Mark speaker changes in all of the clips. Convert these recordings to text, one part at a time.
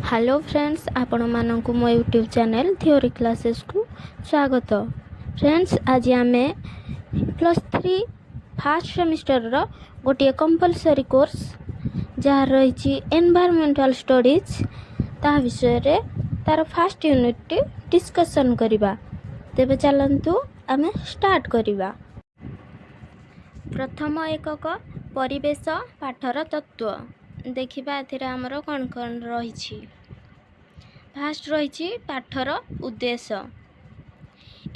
Speaker 1: Hello friends आपण मानक मो यूट्यूब चैनल थियोरी क्लासेस को स्वागत। फ्रेंड्स आज आमे +3 फर्स्ट सेमिस्टर रो गोटे कंपलसरी कोर्स जहाँ रही एनवायरमेंटल स्टडीज ता विषय रे तार फर्स्ट यूनिट डिस्कशन करिबा। तेबे चलंतु आमे स्टार्ट करिबा। प्रथम एकक परिवेश पाठर तत्व देखिबा। एथिरे हमरो कौन कौन रही। फास्ट रही पाठर उद्देश्य।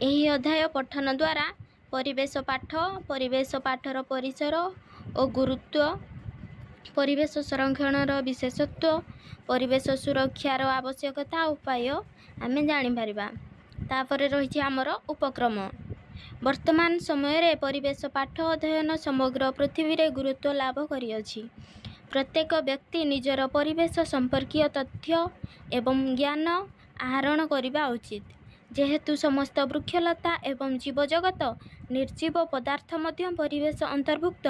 Speaker 1: यही अध्याय पठन द्वारा परिवेश पाठर परिसर और गुरुत्व, परिवेश संरक्षणर विशेषत्व, परिवेश सुरक्षार आवश्यकता उपाय आमे जानि परिबा। तापर रही आमर उपक्रम। वर्तमान समय रे परिवेश पाठ अध्ययन समग्र पृथ्वी रे गुरुत्व लाभ करिअछि। प्रत्येक व्यक्ति निजर परिवेश संपर्कीय तथ्य एवं ज्ञान आहरण करने उचित। जेहेतु समस्त वृक्षलता एवं जीवजगत निर्जीव पदार्थ मध्य परिवेश अंतर्भुक्त,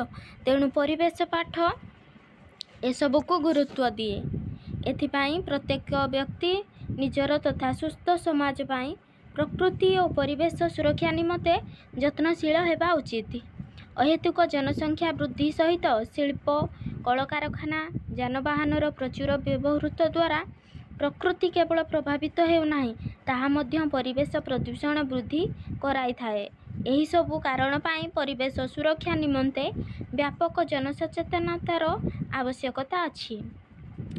Speaker 1: तेणु परिवेश पाठ एसबू को गुरुत्व दिए। एथिपाई प्रत्येक व्यक्ति निजर तथा सुस्थ समाज पाई प्रकृति और परिवेश सुरक्षा निमते यत्नशील हेबा उचित। अहेतुक जनसंख्या वृद्धि सहित शिल्प, कलकारखाना, जानवाहनर प्रचुर व्यवहृत द्वारा प्रकृति केवल प्रभावित हेउनाही, ताहा मध्य परिवेश प्रदूषण वृद्धि कराई थाए। एही सबु कारण पाई परिवेश सुरक्षा निमंते व्यापक जनसचेतनतार आवश्यकता अछि।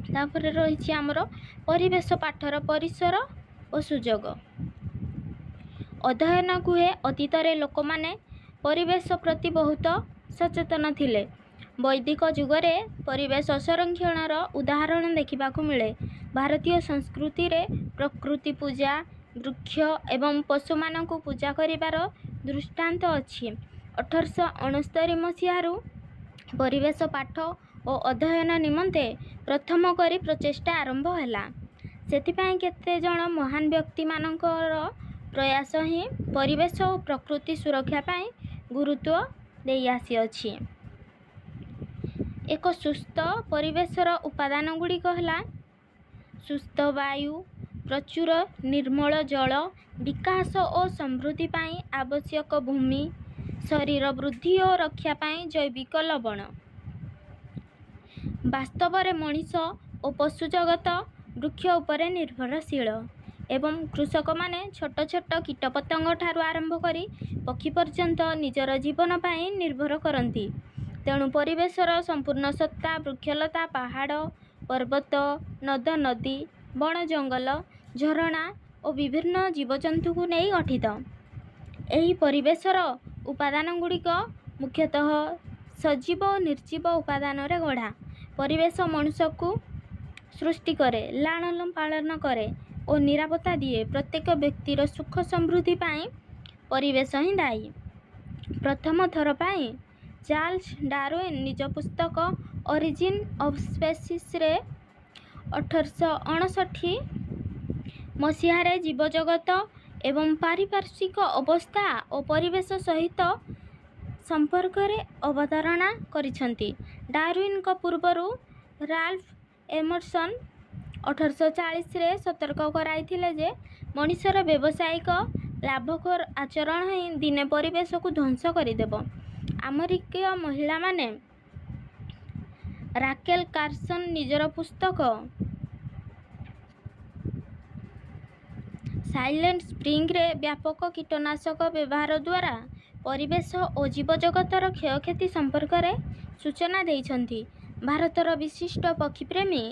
Speaker 1: तापर रही आमर परिवेश पाठर परिसर और सुजोग। अध्ययन हुए अतीत रे लोक माने परिवेश प्रति बहुत सचेतन थिले। वैदिक जुगरे परिवेश संरक्षणर उदाहरण देखा मिले। भारतीय संस्कृति रे प्रकृति पूजा, वृक्ष एवं पशु मानक पूजा करिवार दृष्टांत अछि। 1869 मसीहारू परिवेश पाठ और अध्ययन निमंते प्रथम करी प्रचेष्टा आरंभ हैला। सेथिपाई केते जण महान व्यक्ति मानकर प्रयास ही परिवेश और प्रकृति सुरक्षा पाई गुरुत्व देई आसी अछि। एक सुस्थ परिवेशर उपादान गुड़िक है सुस्थ वायु, प्रचुर निर्मल जल, विकास और समृद्धि पाई आवश्यक भूमि, शरीर वृद्धि और रक्षा पाई जैविक लवण। वास्तव में मनीष और पशु जगत वृक्ष उपरे निर्भरशील एवं कृषक माने छोट छोट कीटपतंग ठारू आरंभ करी पक्षी पर्यंत निजर जीवन पाई निर्भर करती। तेणु परिवेशर संपूर्ण सत्ता वृक्षलता, पहाड़, पर्वत, नद नदी, बण जंगल, झरणा और विभिन्न जीवजंतु को नहीं गठित। एही परिवेशर उपादान गुड़िक मुख्यतः सजीव और निर्जीव उपादान रे गढ़ा। परिवेश मनुष्य को सृष्टि करे, लालन पालन करे और निरापत्ता दिए। प्रत्येक व्यक्तिर सुख समृद्धि पाई परिवेश ही दायी। प्रथम थर पाई चार्ल्स डार्विन निज पुस्तक ओरिजिन ऑफ स्पेसीज रे 1859 मसीहारे जीवजगत एवं पारिपार्श्विक अवस्था और परिवेश सहित संपर्क रे अवधारणा करिसंती। डार्विन को पूर्वरु राल्फ एमर्सन 1840 रे सतर्क कराइथिले जे मनुष्यर व्यावसायिक लाभखोर आचरण ही दिने परिवेश को ध्वंस करदेव। अमेरिकीय महिला माने राकेल कार्सन निजर पुस्तक साइलेंट स्प्रिंग रे व्यापक कीटनाशक व्यवहार द्वारा परिवेश और जीवजगतर क्षयक्षति संपर्क रे सूचना देइछंती। भारतर विशिष्ट पक्षीप्रेमी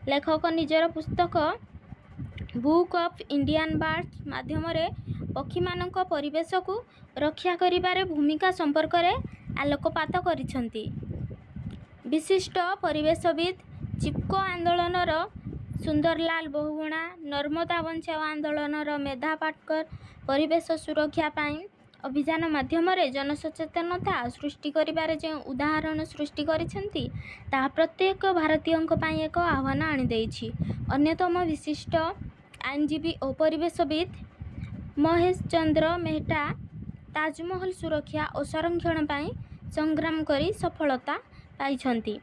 Speaker 1: लेखक निजर पुस्तक बुक ऑफ इंडियन बर्ड्स माध्यम रे पक्षी मानक परिवेश को रक्षा करिबारे भूमिका संपर्क रे आलोकपात करिसंती। विशिष्ट परिवेशविद चिपको आंदोलनर सुंदरलाल बहुगुणा, नर्मदा बचाओ आंदोलनर मेधा पाटकर परिवेश सुरक्षा पाई अभियान माध्यम रे जनसचेतनता सृष्टि करिबारे जे उदाहरण सृष्टि करिसंती ता प्रत्येक भारतीयंक पाई एक आह्वान आनि देइछि। अन्यतम विशिष्ट आईनजीवी और परिवेशविद महेश चंद्र मेहता ताजमहल सुरक्षा और संरक्षण पाई संग्राम करी सफलता पाइछंती।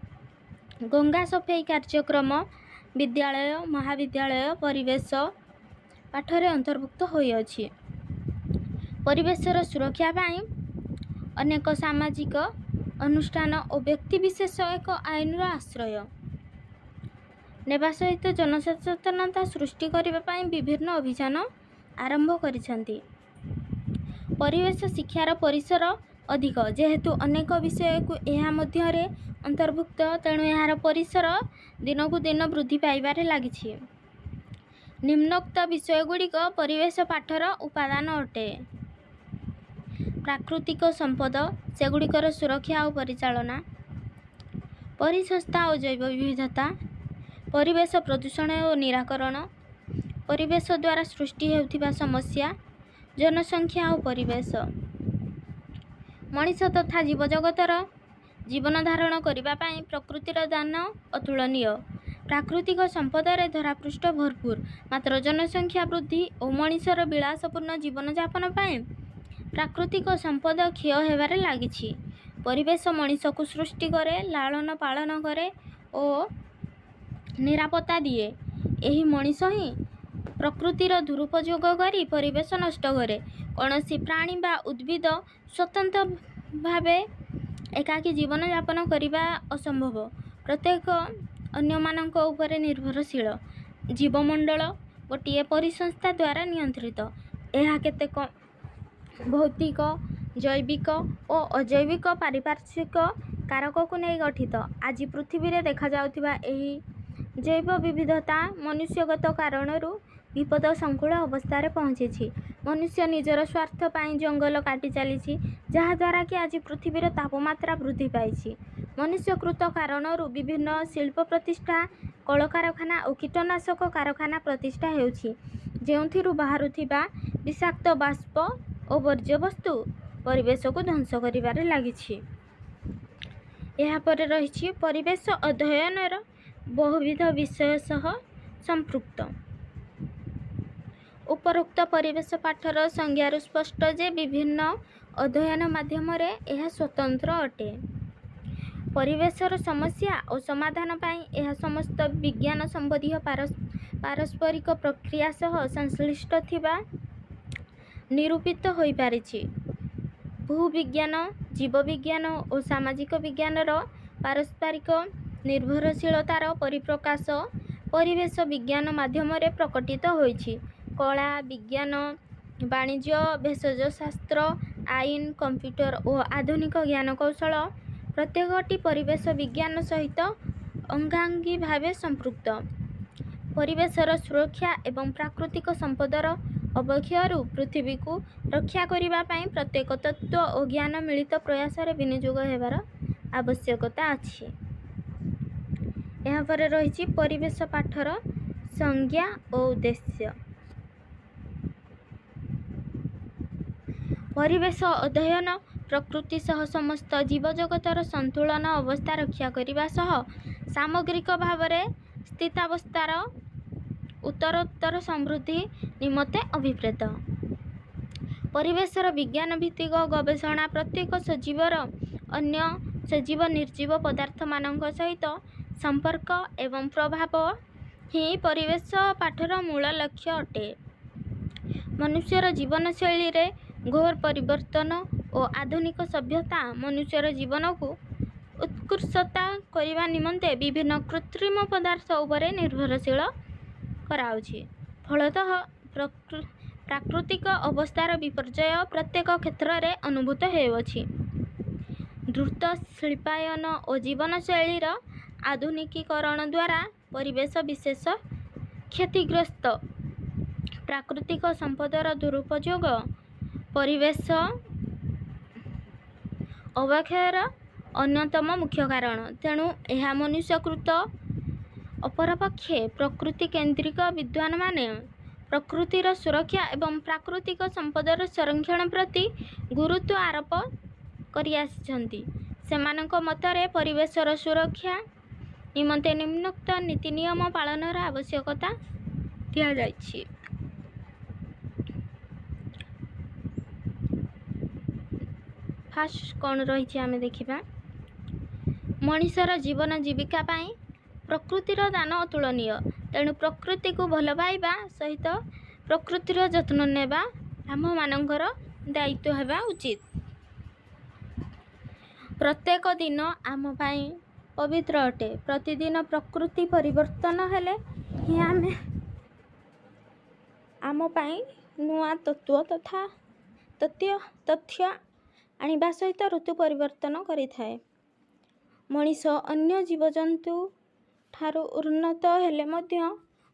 Speaker 1: गंगा सफाई कार्यक्रम ବିଦ୍ୟାଳୟ ମହାବିଦ୍ୟାଳୟ ପରିବେଶ ପାଠରେ ଅନ୍ତର୍ଭୁକ୍ତ ହୋଇଅଛି। ପରିବେଶର ସୁରକ୍ଷା ପାଇଁ ଅନେକ ସାମାଜିକ ଅନୁଷ୍ଠାନ ଓ ବ୍ୟକ୍ତିବିଶେଷ ଏକ ଆଇନର ଆଶ୍ରୟ ନେବା ସହିତ ଜନସଚେତନତା ସୃଷ୍ଟି କରିବା ପାଇଁ ବିଭିନ୍ନ ଅଭିଯାନ ଆରମ୍ଭ କରିଛନ୍ତି। ପରିବେଶ ଶିକ୍ଷାର ପରିସର ଅଧିକ, ଯେହେତୁ ଅନେକ ବିଷୟକୁ ଏହା ମଧ୍ୟରେ ଅନ୍ତର୍ଭୁକ୍ତ, ତେଣୁ ଏହାର ପରିସର ଦିନକୁ ଦିନ ବୃଦ୍ଧି ପାଇବାରେ ଲାଗିଛି। ନିମ୍ନୋକ୍ତ ବିଷୟଗୁଡ଼ିକ ପରିବେଶ ପାଠର ଉପାଦାନ ଅଟେ। ପ୍ରାକୃତିକ ସମ୍ପଦ, ସେଗୁଡ଼ିକର ସୁରକ୍ଷା ଓ ପରିଚାଳନା, ପରିସଂସ୍ଥା ଓ ଜୈବ ବିବିଧତା, ପରିବେଶ ପ୍ରଦୂଷଣ ଓ ନିରାକରଣ, ପରିବେଶ ଦ୍ୱାରା ସୃଷ୍ଟି ହେଉଥିବା ସମସ୍ୟା, ଜନସଂଖ୍ୟା ଓ ପରିବେଶ। ମଣିଷ ତଥା ଜୀବଜଗତର ଜୀବନ ଧାରଣ କରିବା ପାଇଁ ପ୍ରକୃତିର ଦାନ ଅତୁଳନୀୟ। ପ୍ରାକୃତିକ ସମ୍ପଦରେ ଧରାପୃଷ୍ଠ ଭରପୁର, ମାତ୍ର ଜନସଂଖ୍ୟା ବୃଦ୍ଧି ଓ ମଣିଷର ବିଳାସପୂର୍ଣ୍ଣ ଜୀବନଯାପନ ପାଇଁ ପ୍ରାକୃତିକ ସମ୍ପଦ କ୍ଷୟ ହେବାରେ ଲାଗିଛି। ପରିବେଶ ମଣିଷକୁ ସୃଷ୍ଟି କରେ, ଲାଳନ ପାଳନ କରେ ଓ ନିରାପତ୍ତା ଦିଏ। ଏହି ମଣିଷ ହିଁ ପ୍ରକୃତିର ଦୁରୁପଯୋଗ କରି ପରିବେଶ ନଷ୍ଟ କରେ। କୌଣସି ପ୍ରାଣୀ ବା ଉଦ୍ଭିଦ ସ୍ୱତନ୍ତ୍ର ଭାବେ ଏକାକୀ ଜୀବନଯାପନ କରିବା ଅସମ୍ଭବ। ପ୍ରତ୍ୟେକ ଅନ୍ୟମାନଙ୍କ ଉପରେ ନିର୍ଭରଶୀଳ। ଜୀବମଣ୍ଡଳ ଗୋଟିଏ ପରିସଂସ୍ଥା ଦ୍ୱାରା ନିୟନ୍ତ୍ରିତ। ଏହା କେତେକ ଭୌତିକ, ଜୈବିକ ଓ ଅଜୈବିକ ପାରିପାର୍ଶ୍ୱିକ କାରକକୁ ନେଇ ଗଠିତ। ଆଜି ପୃଥିବୀରେ ଦେଖାଯାଉଥିବା ଏହି ଜୈବ ବିବିଧତା ମନୁଷ୍ୟଗତ କାରଣରୁ ବିପଦସଙ୍କୁଳ ଅବସ୍ଥାରେ ପହଞ୍ଚିଛି। ମନୁଷ୍ୟ ନିଜର ସ୍ୱାର୍ଥ ପାଇଁ ଜଙ୍ଗଲ କାଟି ଚାଲିଛି, ଯାହାଦ୍ୱାରା କି ଆଜି ପୃଥିବୀର ତାପମାତ୍ରା ବୃଦ୍ଧି ପାଇଛି। ମନୁଷ୍ୟକୃତ କାରଣରୁ ବିଭିନ୍ନ ଶିଳ୍ପ ପ୍ରତିଷ୍ଠା, କଳକାରଖାନା ଓ କୀଟନାଶକ କାରଖାନା ପ୍ରତିଷ୍ଠା ହେଉଛି, ଯେଉଁଥିରୁ ବାହାରୁଥିବା ବିଷାକ୍ତ ବାଷ୍ପ ଓ ବର୍ଜ୍ୟବସ୍ତୁ ପରିବେଶକୁ ଧ୍ୱଂସ କରିବାରେ ଲାଗିଛି। ଏହାପରେ ରହିଛି ପରିବେଶ ଅଧ୍ୟୟନର ବହୁବିଧ ବିଷୟ ସହ ସମ୍ପୃକ୍ତ। ଉପରୋକ୍ତ ପରିବେଶ ପାଠର ସଂଜ୍ଞାରୁ ସ୍ପଷ୍ଟ ଯେ ବିଭିନ୍ନ ଅଧ୍ୟୟନ ମାଧ୍ୟମରେ ଏହା ସ୍ୱତନ୍ତ୍ର ଅଟେ। ପରିବେଶର ସମସ୍ୟା ଓ ସମାଧାନ ପାଇଁ ଏହା ସମସ୍ତ ବିଜ୍ଞାନ ସମ୍ବନ୍ଧୀୟ ପାରସ୍ପରିକ ପ୍ରକ୍ରିୟା ସହ ସଂଶ୍ଳିଷ୍ଟ ଥିବା ନିରୂପିତ ହୋଇପାରିଛି। ଭୂବିଜ୍ଞାନ, ଜୀବବିଜ୍ଞାନ ଓ ସାମାଜିକ ବିଜ୍ଞାନର ପାରସ୍ପରିକ ନିର୍ଭରଶୀଳତାର ପରିପ୍ରକାଶ ପରିବେଶ ବିଜ୍ଞାନ ମାଧ୍ୟମରେ ପ୍ରକଟିତ ହୋଇଛି। କଳା, ବିଜ୍ଞାନ, ବାଣିଜ୍ୟ, ଭେଷଜଶାସ୍ତ୍ର, ଆଇନ, କମ୍ପ୍ୟୁଟର ଓ ଆଧୁନିକ ଜ୍ଞାନକୌଶଳ ପ୍ରତ୍ୟେକଟି ପରିବେଶ ବିଜ୍ଞାନ ସହିତ ଅଙ୍ଗାଙ୍ଗୀ ଭାବେ ସମ୍ପୃକ୍ତ। ପରିବେଶର ସୁରକ୍ଷା ଏବଂ ପ୍ରାକୃତିକ ସମ୍ପଦର ଅବକ୍ଷୟରୁ ପୃଥିବୀକୁ ରକ୍ଷା କରିବା ପାଇଁ ପ୍ରତ୍ୟେକ ତତ୍ତ୍ୱ ଓ ଜ୍ଞାନ ମିଳିତ ପ୍ରୟାସରେ ବିନିଯୋଗ ହେବାର ଆବଶ୍ୟକତା ଅଛି। ଏହାପରେ ରହିଛି ପରିବେଶ ପାଠର ସଂଜ୍ଞା ଓ ଉଦ୍ଦେଶ୍ୟ। ପରିବେଶ ଅଧ୍ୟୟନ ପ୍ରକୃତି ସହ ସମସ୍ତ ଜୀବଜଗତର ସନ୍ତୁଳନ ଅବସ୍ଥା ରକ୍ଷା କରିବା ସହ ସାମଗ୍ରିକ ଭାବରେ ସ୍ଥିତାବସ୍ଥାର ଉତ୍ତରୋତ୍ତର ସମୃଦ୍ଧି ନିମନ୍ତେ ଅଭିପ୍ରେତ। ପରିବେଶର ବିଜ୍ଞାନ ଭିତ୍ତିକ ଗବେଷଣା ପ୍ରତ୍ୟେକ ସଜୀବର ଅନ୍ୟ ସଜୀବ ନିର୍ଜୀବ ପଦାର୍ଥମାନଙ୍କ ସହିତ ସମ୍ପର୍କ ଏବଂ ପ୍ରଭାବ ହିଁ ପରିବେଶ ପାଠର ମୂଳ ଲକ୍ଷ୍ୟ ଅଟେ। ମନୁଷ୍ୟର ଜୀବନଶୈଳୀରେ ଘୋର ପରିବର୍ତ୍ତନ ଓ ଆଧୁନିକ ସଭ୍ୟତା ମନୁଷ୍ୟର ଜୀବନକୁ ଉତ୍କର୍ଷତା କରିବା ନିମନ୍ତେ ବିଭିନ୍ନ କୃତ୍ରିମ ପଦାର୍ଥ ଉପରେ ନିର୍ଭରଶୀଳ କରାଉଛି। ଫଳତଃ ପ୍ରାକୃତିକ ଅବସ୍ଥାର ବିପର୍ଯ୍ୟୟ ପ୍ରତ୍ୟେକ କ୍ଷେତ୍ରରେ ଅନୁଭୂତ ହେଉଅଛି। ଦ୍ରୁତ ଶିଳ୍ପାୟନ ଓ ଜୀବନଶୈଳୀର ଆଧୁନିକୀକରଣ ଦ୍ୱାରା ପରିବେଶ ବିଶେଷ କ୍ଷତିଗ୍ରସ୍ତ। ପ୍ରାକୃତିକ ସମ୍ପଦର ଦୁରୁପଯୋଗ ପରିବେଶ ଅବକ୍ଷୟର ଅନ୍ୟତମ ମୁଖ୍ୟ କାରଣ। ତେଣୁ ଏହା ମନୁଷ୍ୟକୃତ। ଅପରପକ୍ଷେ ପ୍ରକୃତି କେନ୍ଦ୍ରିକ ବିଦ୍ୱାନମାନେ ପ୍ରକୃତିର ସୁରକ୍ଷା ଏବଂ ପ୍ରାକୃତିକ ସମ୍ପଦର ସଂରକ୍ଷଣ ପ୍ରତି ଗୁରୁତ୍ୱ ଆରୋପ କରିଆସିଛନ୍ତି। ସେମାନଙ୍କ ମତରେ ପରିବେଶର ସୁରକ୍ଷା ନିମନ୍ତେ ନିମ୍ନୋକ୍ତ ନୀତିନିୟମ ପାଳନର ଆବଶ୍ୟକତା ଦିଆଯାଇଛି। ଫାର୍ଷ୍ଟ କ'ଣ ରହିଛି ଆମେ ଦେଖିବା। ମଣିଷର ଜୀବନ ଜୀବିକା ପାଇଁ ପ୍ରକୃତିର ଦାନ ଅତୁଳନୀୟ। ତେଣୁ ପ୍ରକୃତିକୁ ଭଲ ପାଇବା ସହିତ ପ୍ରକୃତିର ଯତ୍ନ ନେବା ଆମମାନଙ୍କର ଦାୟିତ୍ୱ ହେବା ଉଚିତ। ପ୍ରତ୍ୟେକ ଦିନ ଆମ ପାଇଁ ପବିତ୍ର ଅଟେ। ପ୍ରତିଦିନ ପ୍ରକୃତି ପରିବର୍ତ୍ତନ ହେଲେ ହିଁ ଆମେ ଆମ ପାଇଁ ନୂଆ ତଥ୍ୟ ଆଣିବା ସହିତ ଋତୁ ପରିବର୍ତ୍ତନ କରିଥାଏ। ମଣିଷ ଅନ୍ୟ ଜୀବଜନ୍ତୁ ଠାରୁ ଉନ୍ନତ ହେଲେ ମଧ୍ୟ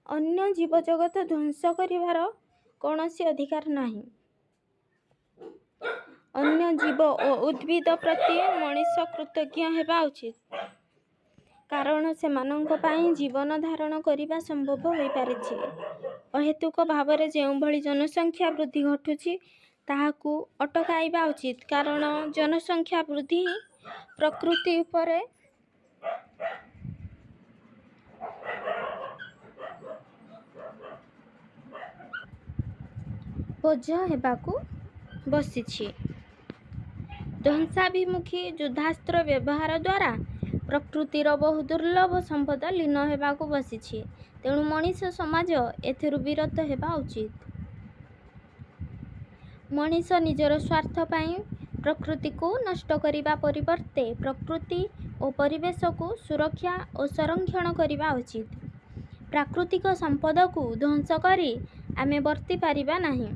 Speaker 1: ଅନ୍ୟ ଜୀବଜଗତ ଧ୍ୱଂସ କରିବାର କୌଣସି ଅଧିକାର ନାହିଁ। ଅନ୍ୟ ଜୀବ ଓ ଉଦ୍ଭିଦ ପ୍ରତି ମଣିଷ କୃତଜ୍ଞ ହେବା ଉଚିତ, କାରଣ ସେମାନଙ୍କ ପାଇଁ ଜୀବନ ଧାରଣ କରିବା ସମ୍ଭବ ହୋଇପାରିଛି। ଅହେତୁକ ଭାବରେ ଯେଉଁଭଳି ଜନସଂଖ୍ୟା ବୃଦ୍ଧି ଘଟୁଛି ତାହାକୁ ଅଟକାଇବା ଉଚିତ, କାରଣ ଜନସଂଖ୍ୟା ବୃଦ୍ଧି ହିଁ ପ୍ରକୃତି ଉପରେ ବୋଝ ହେବାକୁ ବସିଛି। ଧ୍ୱଂସାଭିମୁଖୀ ଯୁଦ୍ଧାସ୍ତ୍ର ବ୍ୟବହାର ଦ୍ୱାରା ପ୍ରକୃତିର ବହୁ ଦୁର୍ଲଭ ସମ୍ପଦ ଲୀନ ହେବାକୁ ବସିଛି। ତେଣୁ ମଣିଷ ସମାଜ ଏଥିରୁ ବିରତ ହେବା ଉଚିତ। ମଣିଷ ନିଜର ସ୍ୱାର୍ଥ ପାଇଁ ପ୍ରକୃତିକୁ ନଷ୍ଟ କରିବା ପରିବର୍ତ୍ତେ ପ୍ରକୃତି ଓ ପରିବେଶକୁ ସୁରକ୍ଷା ଓ ସଂରକ୍ଷଣ କରିବା ଉଚିତ। ପ୍ରାକୃତିକ ସମ୍ପଦକୁ ଧ୍ୱଂସ କରି ଆମେ ବର୍ତ୍ତି ପାରିବା ନାହିଁ।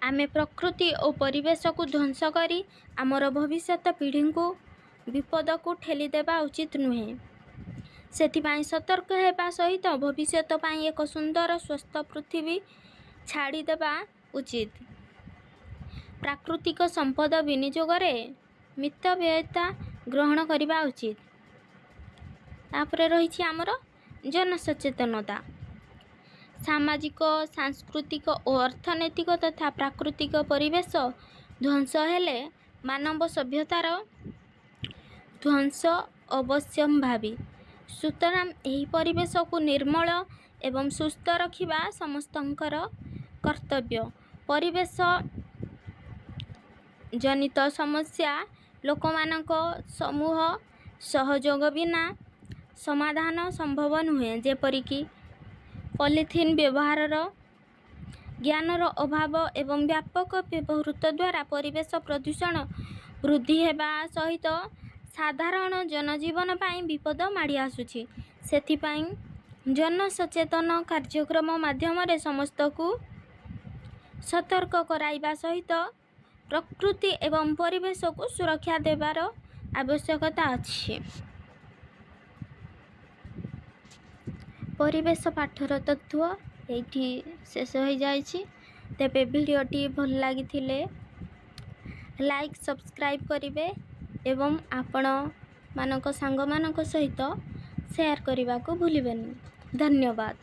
Speaker 1: ଆମେ ପ୍ରକୃତି ଓ ପରିବେଶକୁ ଧ୍ୱଂସ କରି ଆମର ଭବିଷ୍ୟତ ପିଢ଼ିଙ୍କୁ ବିପଦକୁ ଠେଲି ଦେବା ଉଚିତ ନୁହେଁ। ସେଥିପାଇଁ ସତର୍କ ହେବା ସହିତ ଭବିଷ୍ୟତ ପାଇଁ ଏକ ସୁନ୍ଦର ସ୍ୱସ୍ଥ ପୃଥିବୀ ଛାଡ଼ିଦେବା ଉଚିତ। ପ୍ରାକୃତିକ ସମ୍ପଦ ବିନିଯୋଗରେ ମିତବ୍ୟୟିତା ଗ୍ରହଣ କରିବା ଉଚିତ। ତାପରେ ରହିଛି ଆମର ଜନସଚେତନତା। ସାମାଜିକ, ସାଂସ୍କୃତିକ ଓ ଅର୍ଥନୈତିକ ତଥା ପ୍ରାକୃତିକ ପରିବେଶ ଧ୍ୱଂସ ହେଲେ ମାନବ ସଭ୍ୟତାର ଧ୍ୱଂସ ଅବଶ୍ୟମ୍ଭାବୀ। ସୁତରାଂ ଏହି ପରିବେଶକୁ ନିର୍ମଳ ଏବଂ ସୁସ୍ଥ ରଖିବା ସମସ୍ତଙ୍କର କର୍ତ୍ତବ୍ୟ। ପରିବେଶ ଜନିତ ସମସ୍ୟା ଲୋକମାନଙ୍କ ସମୂହ ସହଯୋଗ ବିନା ସମାଧାନ ସମ୍ଭବ ନୁହେଁ। ଯେପରିକି ପଲିଥିନ୍ ବ୍ୟବହାର, ଜ୍ଞାନର ଅଭାବ ଏବଂ ବ୍ୟାପକ ବ୍ୟବହୃତ ଦ୍ୱାରା ପରିବେଶ ପ୍ରଦୂଷଣ ବୃଦ୍ଧି ହେବା ସହିତ ସାଧାରଣ ଜନଜୀବନ ପାଇଁ ବିପଦ ମାଡ଼ି ଆସୁଛି। ସେଥିପାଇଁ ଜନସଚେତନ କାର୍ଯ୍ୟକ୍ରମ ମାଧ୍ୟମରେ ସମସ୍ତଙ୍କୁ ସତର୍କ କରାଇବା ସହିତ ପ୍ରକୃତି ଏବଂ ପରିବେଶକୁ ସୁରକ୍ଷା ଦେବାର ଆବଶ୍ୟକତା ଅଛି। ପରିବେଶ ପାଠର ତତ୍ତ୍ୱ ଏଇଠି ଶେଷ ହୋଇଯାଇଛି। ତେବେ ଭିଡ଼ିଓଟି ଭଲ ଲାଗିଥିଲେ ଲାଇକ୍, ସବସ୍କ୍ରାଇବ୍ କରିବେ ଏବଂ ଆପଣମାନଙ୍କ ସାଙ୍ଗମାନଙ୍କ ସହିତ ସେୟାର କରିବାକୁ ଭୁଲିବେନି। ଧନ୍ୟବାଦ।